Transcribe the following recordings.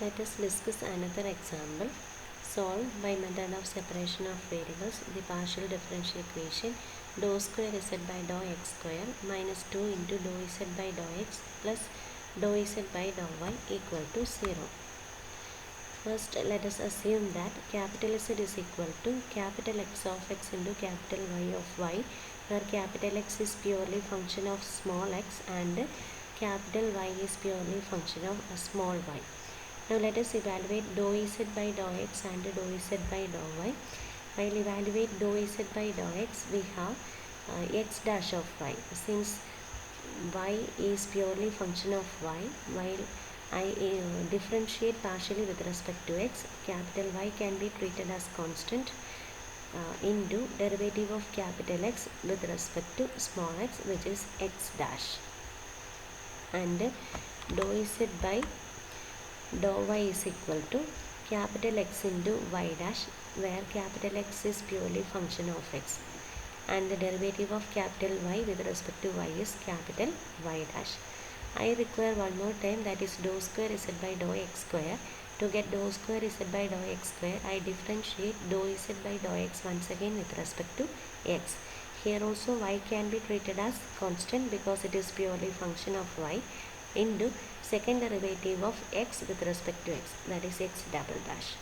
Let us discuss another example. Solve by method of separation of variables the partial differential equation dou square z by dou x square minus 2 into dou z by dou x plus dou z by dou y equal to 0. First, let us assume that capital Z is equal to capital X of x into capital Y of y, where capital X is purely function of small x and capital Y is purely function of a small y. Now let us evaluate dou Z by dou x and dou Z by dou y. While evaluate dou Z by dou x, we have x dash of y. Since y is purely function of y, while I differentiate partially with respect to x, capital Y can be treated as constant into derivative of capital X with respect to small x, which is x dash, and dou Z by dou y is equal to capital X into y dash, where capital X is purely function of x and the derivative of capital Y with respect to y is capital Y dash. I require one more time, that is dou square z by dou x square. To get dou square z by dou x square, I differentiate dou z by dou x once again with respect to x. Here also y can be treated as constant because it is purely function of y into second derivative of x with respect to x, that is x double dash.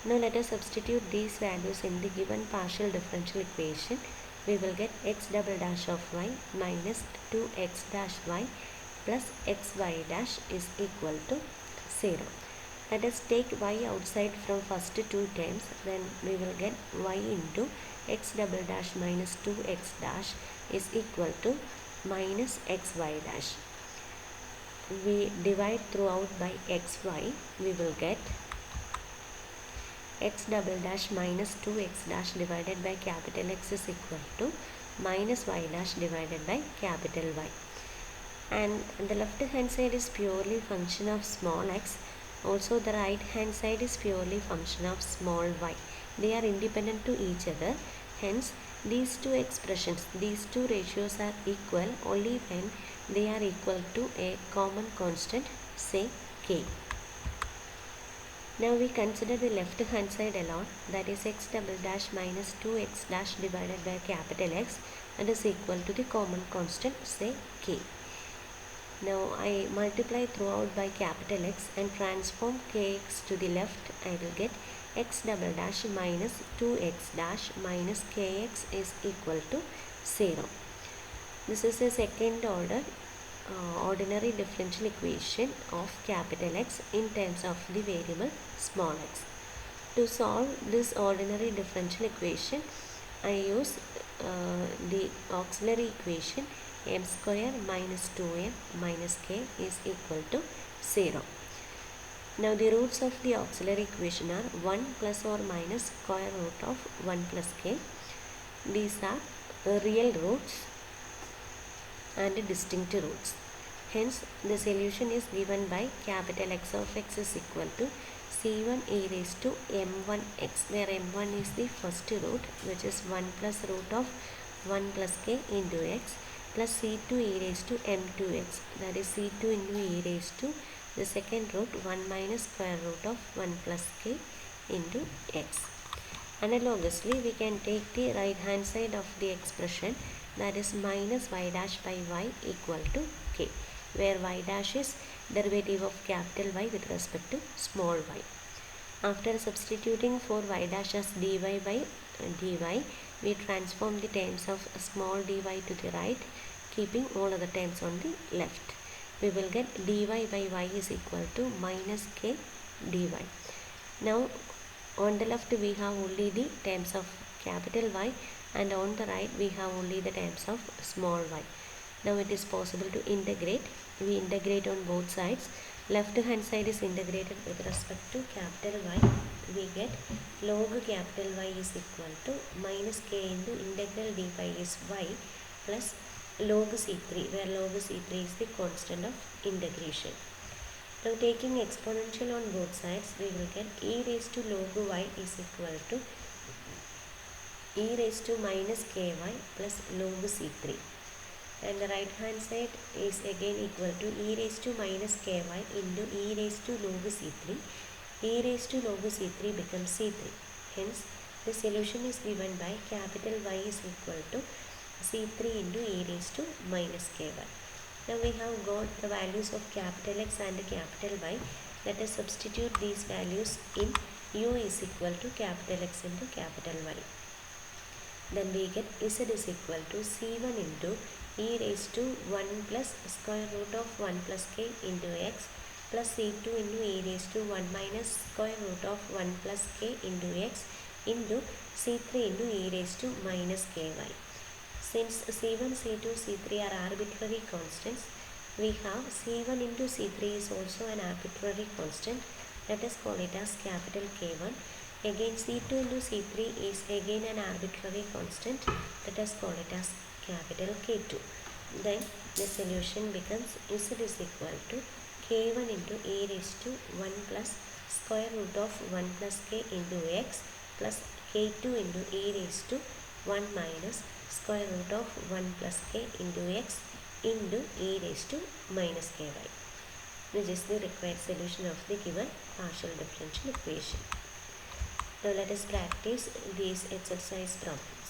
Now let us substitute these values in the given partial differential equation. We will get x double dash of y minus 2x dash y plus xy dash is equal to 0. Let us take y outside from first two terms, then we will get y into x double dash minus 2x dash is equal to minus xy dash. We divide throughout by xy, we will get x double dash minus 2x dash divided by capital X is equal to minus y dash divided by capital Y. And the left hand side is purely function of small x. Also the right hand side is purely function of small y. They are independent to each other. Hence these two expressions, these two ratios are equal only when they are equal to a common constant, say k. Now we consider the left hand side alone, that is x double dash minus 2x dash divided by capital X, and is equal to the common constant, say k. Now I multiply throughout by capital X and transform kx to the left. I will get x double dash minus 2x dash minus kx is equal to 0. This is a second order ordinary differential equation of capital X in terms of the variable small x. To solve this ordinary differential equation, I use the auxiliary equation m square minus 2m minus k is equal to 0. Now the roots of the auxiliary equation are 1 plus or minus square root of 1 plus k. These are real roots and distinct roots. Hence the solution is given by capital X of x is equal to c1 e raised to m1x, where m1 is the first root, which is 1 plus root of 1 plus k into x, plus c2 e raised to m2x, that is c2 into e raised to the second root 1 minus square root of 1 plus k into x. Analogously, we can take the right hand side of the expression, that is minus y dash by y equal to k, where y dash is derivative of capital Y with respect to small y. After substituting for y dash as dy by dy, we transform the terms of small dy to the right, keeping all other terms on the left. We will get dy by y is equal to minus k dy. Now on the left we have only the terms of capital Y, and on the right we have only the terms of small y. Now it is possible to integrate. We integrate on both sides. Left hand side is integrated with respect to capital Y. We get log capital Y is equal to minus k into integral dy is y plus log c3, where log c3 is the constant of integration. Now taking exponential on both sides, we will get e raised to log y is equal to e raised to minus ky plus log c3. and the right hand side is again equal to e raised to minus ky into e raised to log c3. E raised to log c3 becomes c3. Hence, the solution is given by capital Y is equal to c3 into e raised to minus ky. Now we have got the values of capital X and capital Y. Let us substitute these values in u is equal to capital X into capital Y. Then we get z is equal to c1 into e raised to 1 plus square root of 1 plus k into x plus c2 into e raised to 1 minus square root of 1 plus k into x into c3 into e raised to minus ky. Since c1, c2, c3 are arbitrary constants, we have c1 into c3 is also an arbitrary constant. Let us call it as capital K1. Again, c2 into c3 is again an arbitrary constant. Let us call it as capital K2. Then the solution becomes z is equal to K1 into e raised to 1 plus square root of 1 plus k into x plus K2 into e raised to 1 minus square root of 1 plus k into x into e raised to minus ky. This is the required solution of the given partial differential equation. Now let us practice these exercise problems.